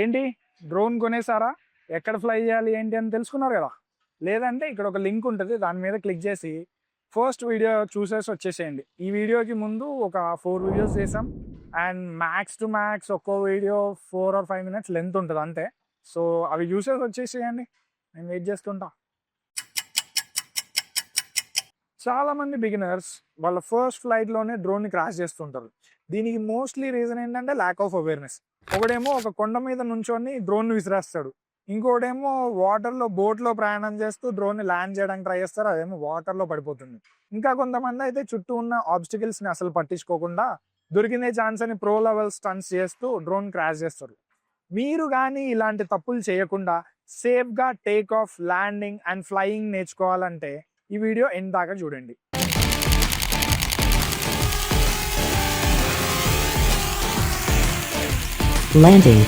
ఏంటి డ్రోన్ కొనేసారా? ఎక్కడ ఫ్లై చేయాలి ఏంటి అని తెలుసుకున్నారు కదా? లేదంటే ఇక్కడ ఒక లింక్ ఉంటుంది, దాని మీద క్లిక్ చేసి ఫస్ట్ వీడియో చూసేసి వచ్చేసేయండి. ఈ వీడియోకి ముందు ఒక 4 వీడియోస్ చేసాం అండ్ మ్యాక్స్ టు మ్యాక్స్ ఒక్కో వీడియో 4 or 5 minutes లెంత్ ఉంటుంది అంతే. సో అవి చూసేసి వచ్చేసేయండి, నేను వెయిట్ చేస్తుంటా. చాలా మంది బిగినర్స్ వాళ్ళ ఫస్ట్ ఫ్లైట్లోనే డ్రోన్ని క్రాష్ చేస్తుంటారు. దీనికి మోస్ట్లీ రీజన్ ఏంటంటే ల్యాక్ ఆఫ్ అవేర్నెస్. ఒకడేమో ఒక కొండ మీద నుంచొని డ్రోన్ విసిరేస్తాడు, ఇంకోటేమో వాటర్లో బోట్లో ప్రయాణం చేస్తూ డ్రోన్ని ల్యాండ్ చేయడానికి ట్రై చేస్తారు, అదేమో వాటర్లో పడిపోతుంది. ఇంకా కొంతమంది అయితే చుట్టూ ఉన్న ఆబ్స్టికల్స్ని అసలు పట్టించుకోకుండా దొరికిందే ఛాన్స్ అని ప్రో లెవెల్ స్టంట్స్ చేస్తూ డ్రోన్ క్రాష్ చేస్తారు. మీరు కానీ ఇలాంటి తప్పులు చేయకుండా సేఫ్గా take off, landing and flying నేర్చుకోవాలంటే ఈ వీడియో ఎండ్ దాకా చూడండి. Landing.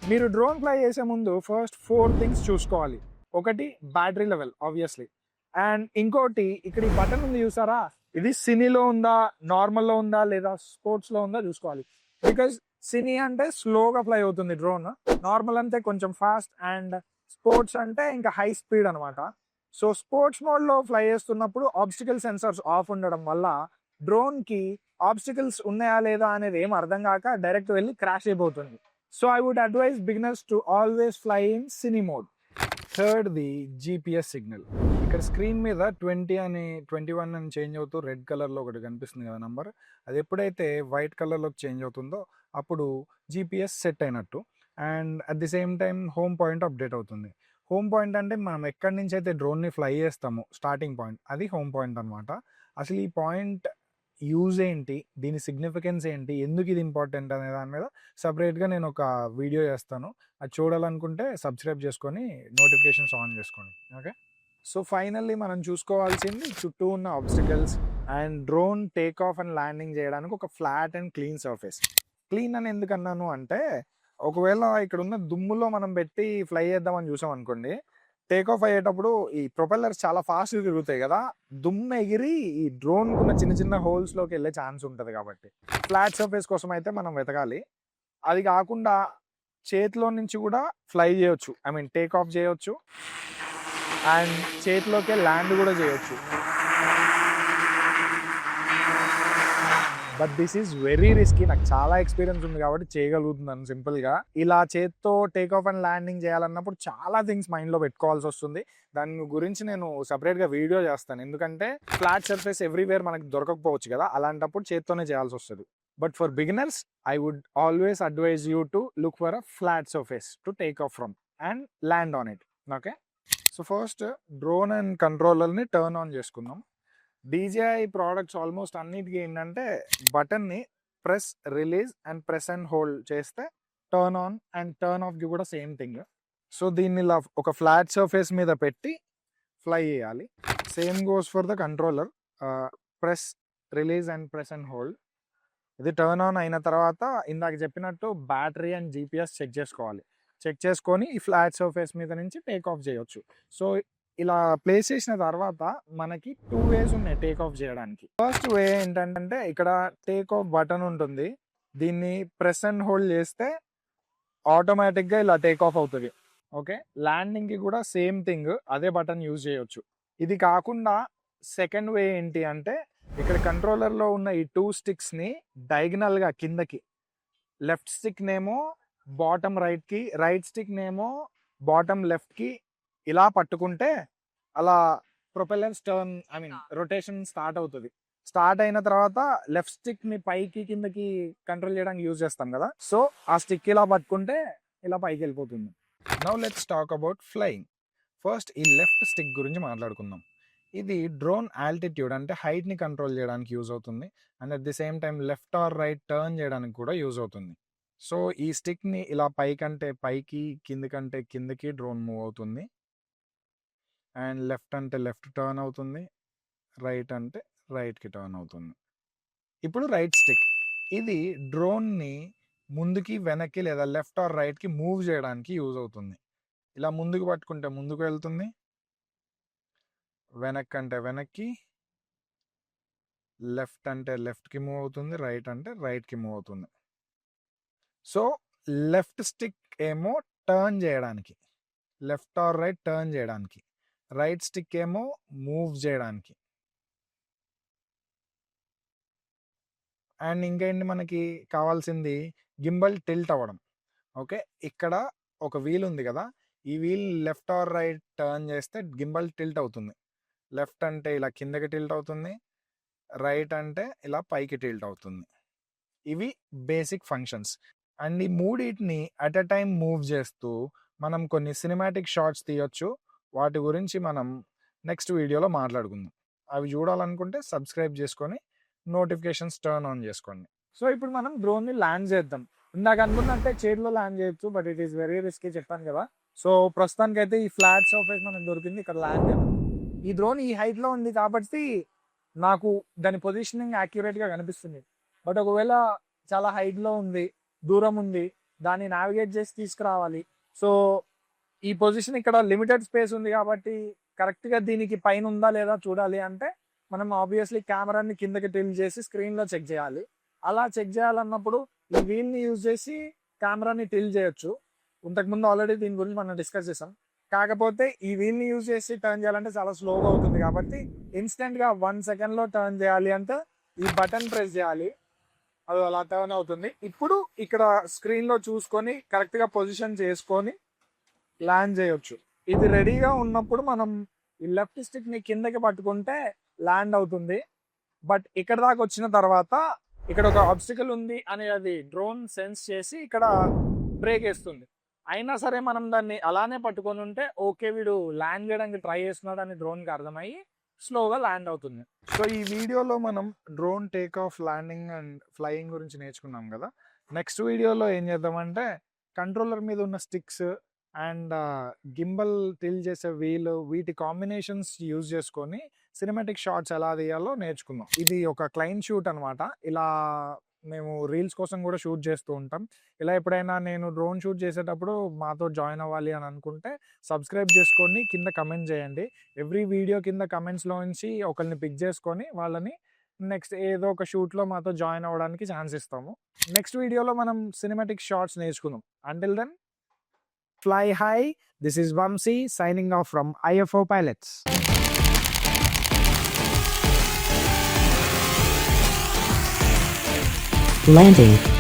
మీరు డ్రోన్ ఫ్లై చేసే ముందు ఫస్ట్ 4 థింగ్స్ చూసుకోవాలి. ఒకటి బ్యాటరీ లెవెల్ ఆబ్వియస్లీ, అండ్ ఇంకోటి ఇక్కడ ఈ బటన్ ఉంది చూసారా, ఇది సినీలో ఉందా, నార్మల్లో ఉందా, లేదా స్పోర్ట్స్లో ఉందా చూసుకోవాలి. బికాజ్ సినీ అంటే స్లోగా ఫ్లై అవుతుంది డ్రోన్, నార్మల్ అంటే కొంచెం ఫాస్ట్, అండ్ స్పోర్ట్స్ అంటే ఇంకా హై స్పీడ్ అనమాట. సో స్పోర్ట్స్ మోడ్లో ఫ్లై చేస్తున్నప్పుడు ఆబ్స్టికల్ సెన్సర్స్ ఆఫ్ ఉండడం వల్ల డ్రోన్కి ఆబ్స్టికల్స్ ఉన్నాయా లేదా అనేది ఏం అర్థం కాక డైరెక్ట్ వెళ్ళి క్రాష్ అయిపోతుంది. So I would advise beginners to always fly in cine mode. Third the GPS signal. ఇక్కడ స్క్రీన్ మీద 20 అని 21 అని చేంజ్ అవుతూ రెడ్ కలర్లో ఒకటి కనిపిస్తుంది కదా నంబర్, అది ఎప్పుడైతే వైట్ కలర్లోకి చేంజ్ అవుతుందో అప్పుడు జీపీఎస్ సెట్ అయినట్టు. And at the same time home point update అవుతుంది. హోమ్ పాయింట్ అంటే మనం ఎక్కడి నుంచి అయితే డ్రోన్ని ఫ్లై చేస్తామో స్టార్టింగ్ పాయింట్, అది హోమ్ పాయింట్ అనమాట. అసలు ఈ పాయింట్ యూజ్ ఏంటి, దీని సిగ్నిఫికెన్స్ ఏంటి, ఎందుకు ఇది ఇంపార్టెంట్ అనే దాని మీద సపరేట్గా నేను ఒక వీడియో చేస్తాను. అది చూడాలనుకుంటే సబ్స్క్రైబ్ చేసుకొని నోటిఫికేషన్స్ ఆన్ చేసుకోండి. ఓకే, సో ఫైనల్లీ మనం చూసుకోవాల్సింది చుట్టూ ఉన్న obstacles and drone take off and landing చేయడానికి ఒక flat and clean surface. Clean అని ఎందుకు అన్నాను అంటే, ఒకవేళ ఇక్కడ ఉన్న దుమ్ములో మనం పెట్టి ఫ్లై చేద్దామని చూసాం అనుకోండి, టేక్ ఆఫ్ అయ్యేటప్పుడు ఈ ప్రొపెల్లర్స్ చాలా ఫాస్ట్గా తిరుగుతాయి కదా, దుమ్ము ఎగిరి ఈ డ్రోన్ ఉన్న చిన్న చిన్న హోల్స్లోకి వెళ్ళే ఛాన్స్ ఉంటుంది. కాబట్టి ఫ్లాట్ సర్ఫేస్ కోసం అయితే మనం వెతకాలి. అది కాకుండా చేతిలో నుంచి కూడా ఫ్లై చేయొచ్చు, ఐ మీన్ టేక్ ఆఫ్ చేయొచ్చు అండ్ చేతిలోకే ల్యాండ్ కూడా చేయొచ్చు. But this is very risky. నాకు చాలా ఎక్స్పీరియన్స్ ఉంది కాబట్టి చేయగలుగుతున్నాను సింపుల్గా. ఇలా చేత్తో టేక్ ఆఫ్ అండ్ ల్యాండింగ్ చేయాలన్నప్పుడు చాలా థింగ్స్ మైండ్లో పెట్టుకోవాల్సి వస్తుంది. దాని గురించి నేను సపరేట్గా వీడియో చేస్తాను, ఎందుకంటే ఫ్లాట్ సర్ఫేస్ ఎవ్రీవేర్ మనకి దొరకకపోవచ్చు కదా, అలాంటప్పుడు చేత్తోనే చేయాల్సి వస్తుంది. But for beginners I would always advise you to look for a flat surface to take off from and land on it. Okay, so first drone and కంట్రోలర్ని turn on చేసుకుందాం. DJI products almost అన్నిటికీ ఏంటంటే బటన్ని press, release and press and hold చేస్తే turn on and turn ఆఫ్కి కూడా same thing. So దీన్ని ఇలా ఒక ఫ్లాట్ సర్ఫేస్ మీద పెట్టి ఫ్లై చేయాలి. Same goes for the controller, press, release and press and hold. ఇది టర్న్ ఆన్ అయిన తర్వాత ఇందాక చెప్పినట్టు బ్యాటరీ అండ్ జీపీఎస్ చెక్ చేసుకోవాలి. చెక్ చేసుకొని ఈ ఫ్లాట్ సర్ఫేస్ మీద నుంచి టేక్ ఆఫ్ చేయొచ్చు. సో ఇలా ప్లేస్ చేసిన తర్వాత మనకి 2 వేస్ ఉన్నాయి టేక్ ఆఫ్ చేయడానికి. ఫస్ట్ వే ఏంటంటే ఇక్కడ టేక్ ఆఫ్ బటన్ ఉంటుంది, దీన్ని ప్రెస్ అండ్ హోల్డ్ చేస్తే ఆటోమేటిక్గా ఇలా టేక్ ఆఫ్ అవుతుంది. ఓకే, ల్యాండింగ్కి కూడా సేమ్ థింగ్, అదే బటన్ యూజ్ చేయొచ్చు. ఇది కాకుండా సెకండ్ వే ఏంటి అంటే, ఇక్కడ కంట్రోలర్లో ఉన్న ఈ 2 స్టిక్స్ని డయాగనల్గా కిందకి, లెఫ్ట్ స్టిక్ నేమో బాటమ్ రైట్కి, రైట్ స్టిక్ నేమో బాటమ్ లెఫ్ట్కి ఇలా పట్టుకుంటే అలా propellers turn, I mean rotation start అవుతుంది. స్టార్ట్ అయిన తర్వాత లెఫ్ట్ స్టిక్ని పైకి కిందకి కంట్రోల్ చేయడానికి యూజ్ చేస్తాం కదా, సో ఆ స్టిక్ ఇలా పట్టుకుంటే ఇలా పైకి వెళ్ళిపోతుంది. Now let's talk about flying. First ఈ లెఫ్ట్ స్టిక్ గురించి మాట్లాడుకుందాం. ఇది డ్రోన్ ఆల్టిట్యూడ్ అంటే హైట్ని కంట్రోల్ చేయడానికి యూజ్ అవుతుంది, and at the same time left or right turn చేయడానికి కూడా యూజ్ అవుతుంది. సో ఈ స్టిక్ని ఇలా పైకంటే పైకి, కిందికంటే కిందకి డ్రోన్ మూవ్ అవుతుంది, అండ్ లెఫ్ట్ అంటే లెఫ్ట్ టర్న్ అవుతుంది, రైట్ అంటే రైట్కి టర్న్ అవుతుంది. ఇప్పుడు రైట్ స్టిక్, ఇది డ్రోన్ని ముందుకి, వెనక్కి లేదా లెఫ్ట్ ఆర్ రైట్కి మూవ్ చేయడానికి యూజ్ అవుతుంది. ఇలా ముందుకు పట్టుకుంటే ముందుకు వెళ్తుంది, వెనక్కి అంటే వెనక్కి, లెఫ్ట్ అంటే లెఫ్ట్కి మూవ్ అవుతుంది, రైట్ అంటే రైట్కి మూవ్ అవుతుంది. సో లెఫ్ట్ స్టిక్ ఏమో టర్న్ చేయడానికి, లెఫ్ట్ ఆర్ రైట్ టర్న్ చేయడానికి, రైట్ స్టిక్ ఏమో మూవ్ చేయడానికి. అండ్ ఇంకేంటి మనకి కావాల్సింది, గింబల్ టిల్ట్ అవ్వడం. ఓకే, ఇక్కడ ఒక వీల్ ఉంది కదా, ఈ wheel left or right turn చేస్తే గింబల్ టిల్ట్ అవుతుంది. లెఫ్ట్ అంటే ఇలా కిందకి టిల్ట్ అవుతుంది, రైట్ అంటే ఇలా పైకి టిల్ట్ అవుతుంది. ఇవి బేసిక్ ఫంక్షన్స్. అండ్ ఈ మూడింటిని అట్ ఎ టైం మూవ్ చేస్తూ మనం కొన్ని సినిమాటిక్ షాట్స్ తీయొచ్చు. వాటి గురించి మనం నెక్స్ట్ వీడియోలో మాట్లాడుకుందాం. అవి చూడాలనుకుంటే సబ్స్క్రైబ్ చేసుకొని నోటిఫికేషన్స్ టర్న్ ఆన్ చేసుకోండి. సో ఇప్పుడు మనం డ్రోన్ని ల్యాండ్ చేద్దాం. ఇందాక అనుకున్నట్టే చేతిలో ల్యాండ్ చేయొచ్చు, but it is very risky చెప్పాను కదా. సో ప్రస్తుతానికి అయితే ఈ ఫ్లాట్ సర్ఫేస్ మనకు దొరికింది, ఇక్కడ ల్యాండ్ చేద్దాం. ఈ డ్రోన్ ఈ హైట్లో ఉంది కాబట్టి నాకు దాని పొజిషనింగ్ యాక్యురేట్గా కనిపిస్తుంది. బట్ ఒకవేళ చాలా హైట్లో ఉంది, దూరం ఉంది, దాన్ని నావిగేట్ చేసి తీసుకురావాలి. సో ఈ పొజిషన్ ఇక్కడ లిమిటెడ్ స్పేస్ ఉంది కాబట్టి కరెక్ట్గా దీనికి పైన ఉందా లేదా చూడాలి అంటే మనం ఆబ్వియస్లీ కెమెరాని కిందకి టిల్ట్ చేసి స్క్రీన్లో చెక్ చేయాలి. అలా చెక్ చేయాలన్నప్పుడు ఈ వీల్ని యూజ్ చేసి కెమెరాని టిల్ట్ చేయొచ్చు. ఇంతకుముందు ఆల్రెడీ దీని గురించి మనం డిస్కస్ చేసాం. కాకపోతే ఈ వీల్ని యూజ్ చేసి టర్న్ చేయాలంటే చాలా స్లోగా అవుతుంది కాబట్టి ఇన్స్టెంట్గా 1 సెకండ్లో టర్న్ చేయాలి అంటే ఈ బటన్ ప్రెస్ చేయాలి, అది అలా టర్న్ అవుతుంది. ఇప్పుడు ఇక్కడ స్క్రీన్లో చూసుకొని కరెక్ట్గా పొజిషన్ చేసుకొని ల్యాండ్ చేయొచ్చు. ఇది రెడీగా ఉన్నప్పుడు మనం ఈ లెఫ్ట్ స్టిక్ని కిందకి పట్టుకుంటే ల్యాండ్ అవుతుంది. బట్ ఇక్కడ దాకా వచ్చిన తర్వాత ఇక్కడ ఒక ఆబ్స్టికల్ ఉంది అనేది డ్రోన్ సెన్స్ చేసి ఇక్కడ బ్రేక్ వేస్తుంది. అయినా సరే మనం దాన్ని అలానే పట్టుకొని ఉంటే ఓకే వీడు ల్యాండ్ చేయడానికి ట్రై చేస్తున్నాడు అని డ్రోన్కి అర్థమయ్యి స్లోగా ల్యాండ్ అవుతుంది. సో ఈ వీడియోలో మనం drone take off, landing and flying గురించి నేర్చుకున్నాం కదా. నెక్స్ట్ వీడియోలో ఏం చేద్దామంటే కంట్రోలర్ మీద ఉన్న స్టిక్స్ అండ్ గింబల్ టిల్ చేసే వీల్, వీటి కాంబినేషన్స్ యూజ్ చేసుకొని సినిమాటిక్ షాట్స్ ఎలా తీయాలో నేర్చుకుందాం. ఇది ఒక క్లైంట్ షూట్ అనమాట. ఇలా మేము రీల్స్ కోసం కూడా షూట్ చేస్తూ ఉంటాం. ఇలా ఎప్పుడైనా నేను డ్రోన్ షూట్ చేసేటప్పుడు మాతో జాయిన్ అవ్వాలి అని అనుకుంటే సబ్స్క్రైబ్ చేసుకొని కింద కమెంట్ చేయండి. ఎవ్రీ వీడియో కింద కమెంట్స్లో నుంచి ఒకరిని పిక్ చేసుకొని వాళ్ళని నెక్స్ట్ ఏదో ఒక షూట్లో మాతో జాయిన్ అవ్వడానికి ఛాన్స్ ఇస్తాము. నెక్స్ట్ వీడియోలో మనం సినిమాటిక్ షాట్స్ నేర్చుకుందాం. Until then, fly high. This is Vamsi signing off from IFO Pilots. Landing.